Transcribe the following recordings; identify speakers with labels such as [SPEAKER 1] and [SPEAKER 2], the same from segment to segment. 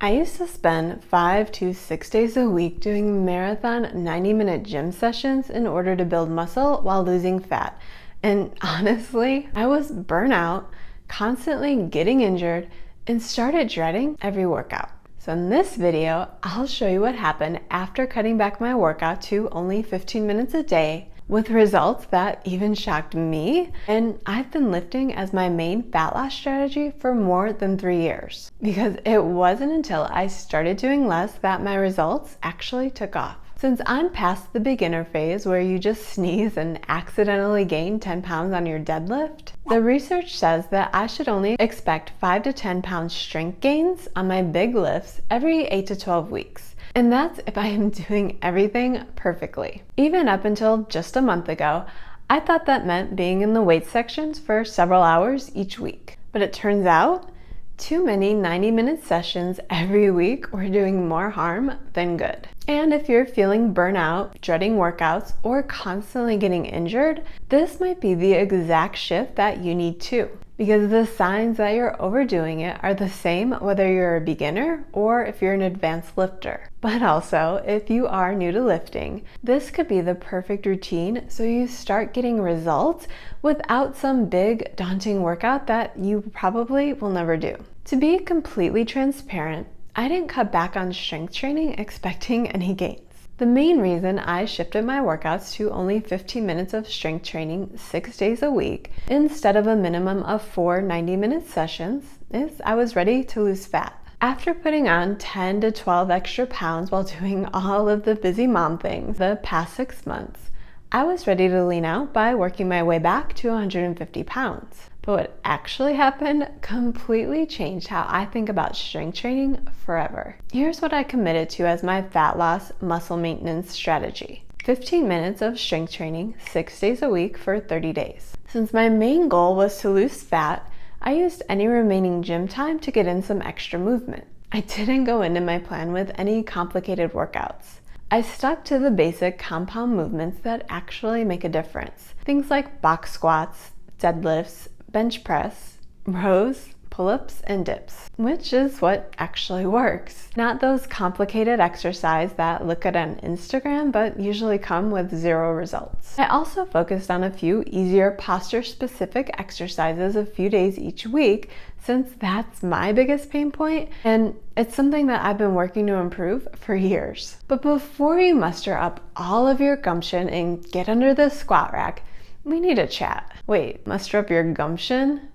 [SPEAKER 1] I used to spend 5 to 6 days a week doing marathon 90-minute gym sessions in order to build muscle while losing fat. And honestly, I was burnt out, constantly getting injured, and started dreading every workout. So in this video, I'll show you what happened after cutting back my workout to only 15 minutes a day, with results that even shocked me. And I've been lifting as my main fat loss strategy for more than 3 years, because it wasn't until I started doing less that my results actually took off. Since I'm past the beginner phase where you just sneeze and accidentally gain 10 pounds on your deadlift, the research says that I should only expect 5 to 10 pound strength gains on my big lifts every 8 to 12 weeks. And that's if I am doing everything perfectly. Even up until just a month ago, I thought that meant being in the weight sections for several hours each week. But it turns out, too many 90-minute sessions every week were doing more harm than good. And if you're feeling burnout, dreading workouts, or constantly getting injured, this might be the exact shift that you need too. Because the signs that you're overdoing it are the same whether you're a beginner or if you're an advanced lifter. But also, if you are new to lifting, this could be the perfect routine so you start getting results without some big, daunting workout that you probably will never do. To be completely transparent, I didn't cut back on strength training expecting any gains. The main reason I shifted my workouts to only 15 minutes of strength training 6 days a week instead of a minimum of 4 90-minute sessions is I was ready to lose fat. After putting on 10 to 12 extra pounds while doing all of the busy mom things the past 6 months, I was ready to lean out by working my way back to 150 pounds. But what actually happened completely changed how I think about strength training forever. Here's what I committed to as my fat loss muscle maintenance strategy. 15 minutes of strength training 6 days a week for 30 days. Since my main goal was to lose fat, I used any remaining gym time to get in some extra movement. I didn't go into my plan with any complicated workouts. I stuck to the basic compound movements that actually make a difference. Things like box squats, deadlifts, bench press, rows, pull-ups, and dips, which is what actually works. Not those complicated exercises that look good on Instagram but usually come with zero results. I also focused on a few easier posture-specific exercises a few days each week, since that's my biggest pain point, and it's something that I've been working to improve for years. But before you muster up all of your gumption and get under the squat rack, we need to chat. Wait, muster up your gumption?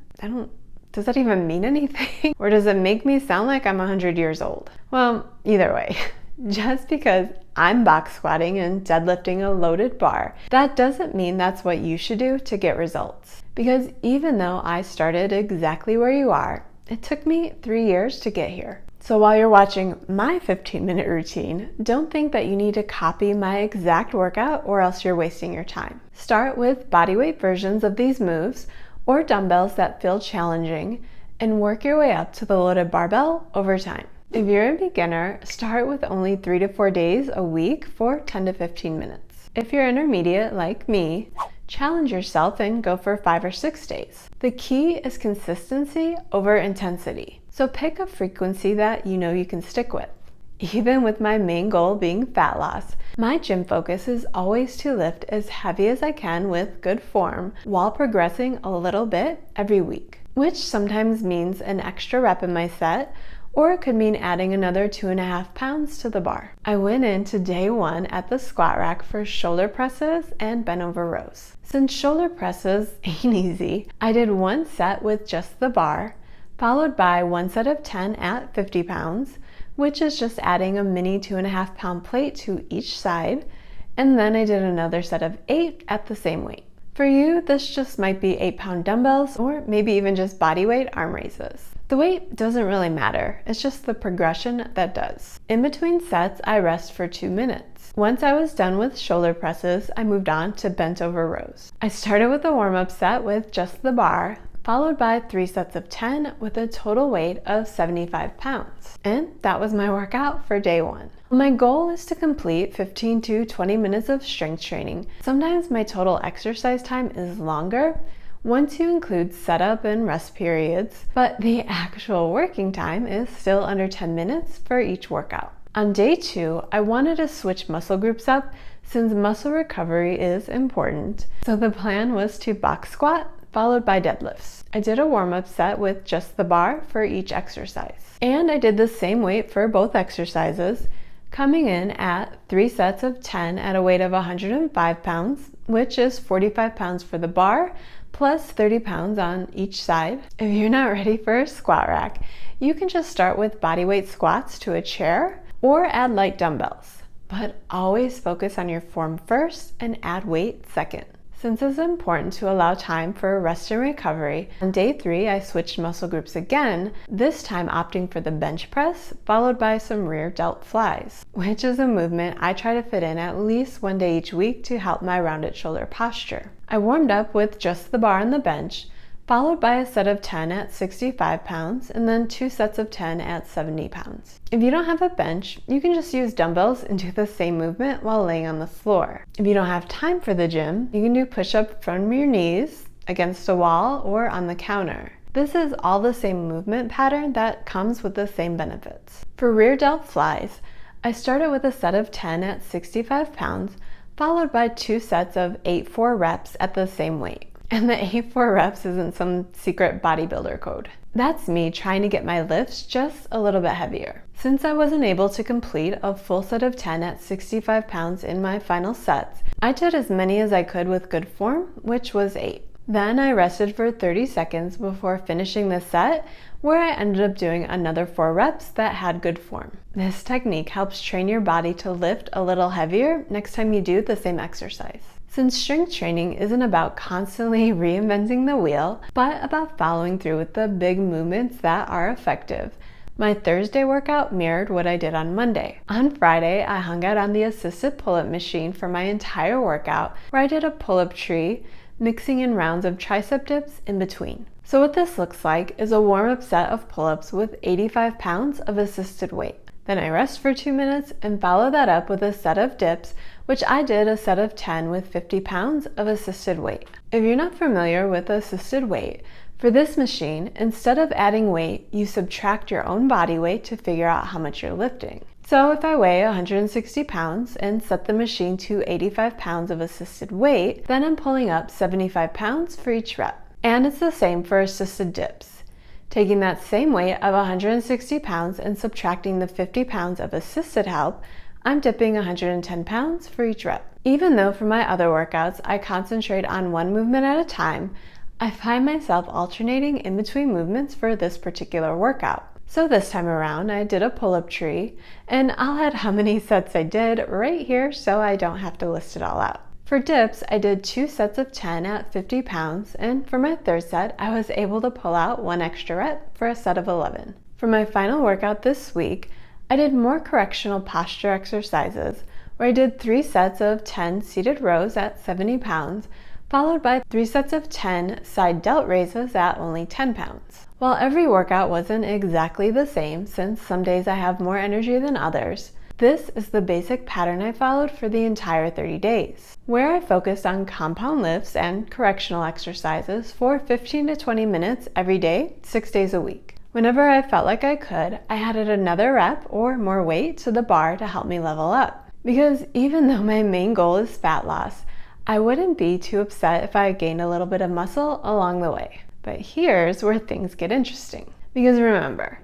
[SPEAKER 1] Does that even mean anything? Or does it make me sound like I'm 100 years old? Well, either way, just because I'm box squatting and deadlifting a loaded bar, that doesn't mean that's what you should do to get results. Because even though I started exactly where you are, it took me 3 years to get here. So while you're watching my 15-minute routine, don't think that you need to copy my exact workout or else you're wasting your time. Start with bodyweight versions of these moves or dumbbells that feel challenging and work your way up to the loaded barbell over time. If you're a beginner, start with only 3 to 4 days a week for 10 to 15 minutes. If you're intermediate like me, challenge yourself and go for 5 or 6 days. The key is consistency over intensity. So pick a frequency that you know you can stick with. Even with my main goal being fat loss, my gym focus is always to lift as heavy as I can with good form while progressing a little bit every week, which sometimes means an extra rep in my set, or it could mean adding another 2.5 pounds to the bar. I went into day 1 at the squat rack for shoulder presses and bent over rows. Since shoulder presses ain't easy, I did 1 set with just the bar, followed by 1 set of 10 at 50 pounds, which is just adding a mini 2.5 pound plate to each side, and then I did another set of 8 at the same weight. For you, this just might be 8-pound dumbbells or maybe even just bodyweight arm raises. The weight doesn't really matter, it's just the progression that does. In between sets, I rest for 2 minutes. Once I was done with shoulder presses, I moved on to bent over rows. I started with a warm-up set with just the bar, followed by 3 sets of 10 with a total weight of 75 pounds. And that was my workout for day 1. My goal is to complete 15 to 20 minutes of strength training. Sometimes my total exercise time is longer, once you include setup and rest periods, but the actual working time is still under 10 minutes for each workout. On day 2, I wanted to switch muscle groups up since muscle recovery is important. So the plan was to box squat followed by deadlifts. I did a warm-up set with just the bar for each exercise. And I did the same weight for both exercises, coming in at 3 sets of 10 at a weight of 105 pounds, which is 45 pounds for the bar, plus 30 pounds on each side. If you're not ready for a squat rack, you can just start with bodyweight squats to a chair or add light dumbbells. But always focus on your form first and add weight second. Since it's important to allow time for rest and recovery, on day 3 I switched muscle groups again, this time opting for the bench press, followed by some rear delt flies, which is a movement I try to fit in at least one day each week to help my rounded shoulder posture. I warmed up with just the bar and the bench, followed by a set of 10 at 65 pounds and then 2 sets of 10 at 70 pounds. If you don't have a bench, you can just use dumbbells and do the same movement while laying on the floor. If you don't have time for the gym, you can do push-up from your knees, against a wall, or on the counter. This is all the same movement pattern that comes with the same benefits. For rear delt flies, I started with a set of 10 at 65 pounds, followed by 2 sets of 8-4 reps at the same weight. And the 8-4 reps isn't some secret bodybuilder code. That's me trying to get my lifts just a little bit heavier. Since I wasn't able to complete a full set of 10 at 65 pounds in my final sets, I did as many as I could with good form, which was 8. Then I rested for 30 seconds before finishing the set, where I ended up doing another 4 reps that had good form. This technique helps train your body to lift a little heavier next time you do the same exercise. Since strength training isn't about constantly reinventing the wheel, but about following through with the big movements that are effective, my Thursday workout mirrored what I did on Monday. On Friday, I hung out on the assisted pull-up machine for my entire workout, where I did a pull-up tree, mixing in rounds of tricep dips in between. So what this looks like is a warm-up set of pull-ups with 85 pounds of assisted weight. Then I rest for 2 minutes and follow that up with a set of dips, which I did a set of 10 with 50 pounds of assisted weight. If you're not familiar with assisted weight, for this machine, instead of adding weight, you subtract your own body weight to figure out how much you're lifting. So if I weigh 160 pounds and set the machine to 85 pounds of assisted weight, then I'm pulling up 75 pounds for each rep. And it's the same for assisted dips. Taking that same weight of 160 pounds and subtracting the 50 pounds of assisted help, I'm dipping 110 pounds for each rep. Even though for my other workouts I concentrate on one movement at a time, I find myself alternating in between movements for this particular workout. So this time around I did a pull-up tree, and I'll add how many sets I did right here so I don't have to list it all out. For dips, I did 2 sets of 10 at 50 pounds, and for my third set, I was able to pull out 1 extra rep for a set of 11. For my final workout this week, I did more correctional posture exercises, where I did 3 sets of 10 seated rows at 70 pounds, followed by 3 sets of 10 side delt raises at only 10 pounds. While every workout wasn't exactly the same, since some days I have more energy than others, this is the basic pattern I followed for the entire 30 days, where I focused on compound lifts and correctional exercises for 15 to 20 minutes every day, 6 days a week. Whenever I felt like I could, I added another rep or more weight to the bar to help me level up. Because even though my main goal is fat loss, I wouldn't be too upset if I gained a little bit of muscle along the way. But here's where things get interesting. Because remember,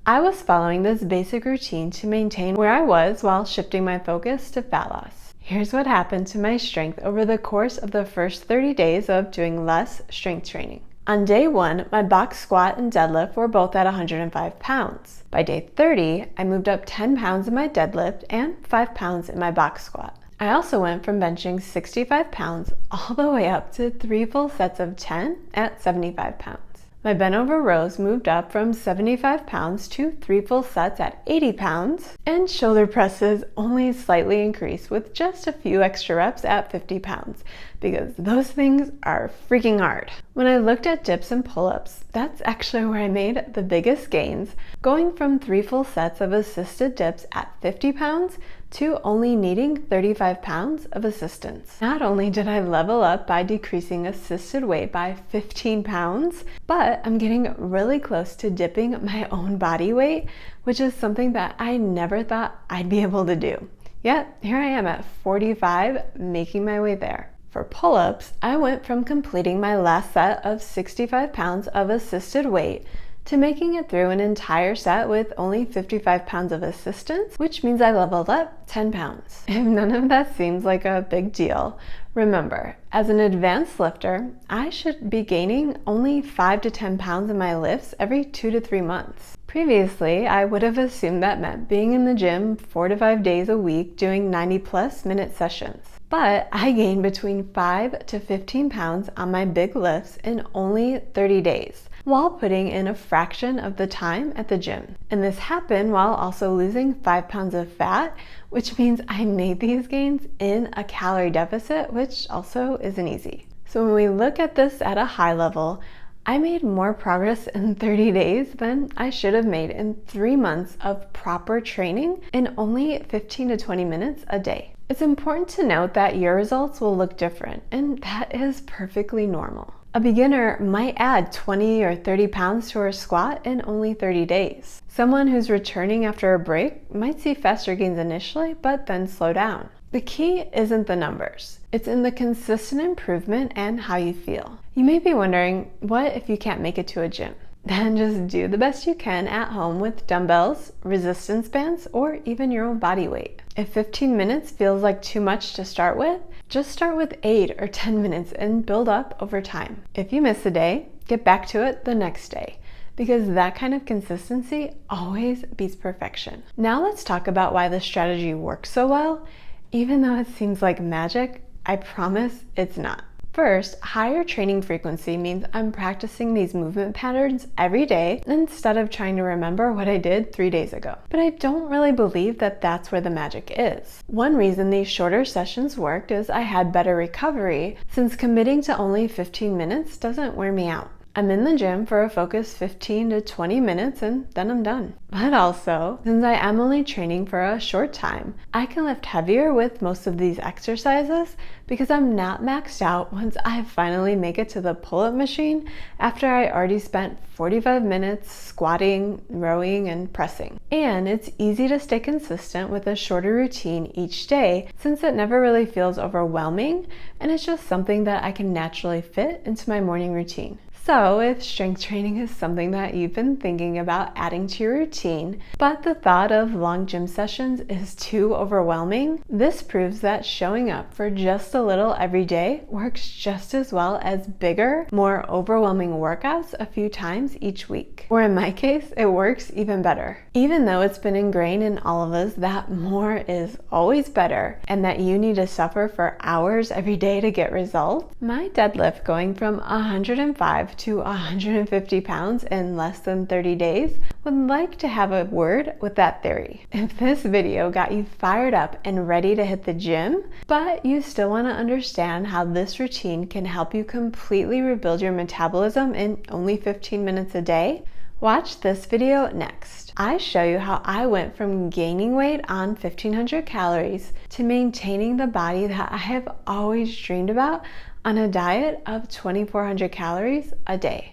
[SPEAKER 1] I was following this basic routine to maintain where I was while shifting my focus to fat loss. Here's what happened to my strength over the course of the first 30 days of doing less strength training. On day 1, my box squat and deadlift were both at 105 pounds. By day 30, I moved up 10 pounds in my deadlift and 5 pounds in my box squat. I also went from benching 65 pounds all the way up to 3 full sets of 10 at 75 pounds. My bent over rows moved up from 75 pounds to 3 full sets at 80 pounds, and shoulder presses only slightly increased with just a few extra reps at 50 pounds, because those things are freaking hard. When I looked at dips and pull-ups, that's actually where I made the biggest gains, going from 3 full sets of assisted dips at 50 pounds to only needing 35 pounds of assistance. Not only did I level up by decreasing assisted weight by 15 pounds, but I'm getting really close to dipping my own body weight, which is something that I never thought I'd be able to do. Yet, here I am at 45, making my way there. For pull-ups, I went from completing my last set of 65 pounds of assisted weight to making it through an entire set with only 55 pounds of assistance, which means I leveled up 10 pounds. If none of that seems like a big deal, remember, as an advanced lifter, I should be gaining only 5 to 10 pounds in my lifts every 2 to 3 months. Previously, I would have assumed that meant being in the gym 4 to 5 days a week doing 90+ minute sessions. But I gained between 5 to 15 pounds on my big lifts in only 30 days, while putting in a fraction of the time at the gym. And this happened while also losing 5 pounds of fat, which means I made these gains in a calorie deficit, which also isn't easy. So when we look at this at a high level, I made more progress in 30 days than I should have made in 3 months of proper training in only 15 to 20 minutes a day. It's important to note that your results will look different, and that is perfectly normal. A beginner might add 20 or 30 pounds to her squat in only 30 days. Someone who's returning after a break might see faster gains initially, but then slow down. The key isn't the numbers. It's in the consistent improvement and how you feel. You may be wondering, what if you can't make it to a gym? Then just do the best you can at home with dumbbells, resistance bands, or even your own body weight. If 15 minutes feels like too much to start with, just start with 8 or 10 minutes and build up over time. If you miss a day, get back to it the next day, because that kind of consistency always beats perfection. Now let's talk about why this strategy works so well. Even though it seems like magic, I promise it's not. First, higher training frequency means I'm practicing these movement patterns every day instead of trying to remember what I did 3 days ago. But I don't really believe that that's where the magic is. One reason these shorter sessions worked is I had better recovery, since committing to only 15 minutes doesn't wear me out. I'm in the gym for a focused 15 to 20 minutes and then I'm done. But also, since I am only training for a short time, I can lift heavier with most of these exercises because I'm not maxed out once I finally make it to the pull-up machine after I already spent 45 minutes squatting, rowing, and pressing. And it's easy to stay consistent with a shorter routine each day since it never really feels overwhelming and it's just something that I can naturally fit into my morning routine. So if strength training is something that you've been thinking about adding to your routine, but the thought of long gym sessions is too overwhelming, this proves that showing up for just a little every day works just as well as bigger, more overwhelming workouts a few times each week. Or in my case, it works even better. Even though it's been ingrained in all of us that more is always better and that you need to suffer for hours every day to get results, my deadlift going from 105 to 150 pounds in less than 30 days would like to have a word with that theory. If this video got you fired up and ready to hit the gym, but you still want to understand how this routine can help you completely rebuild your metabolism in only 15 minutes a day, watch this video next. I show you how I went from gaining weight on 1,500 calories to maintaining the body that I have always dreamed about on a diet of 2,400 calories a day.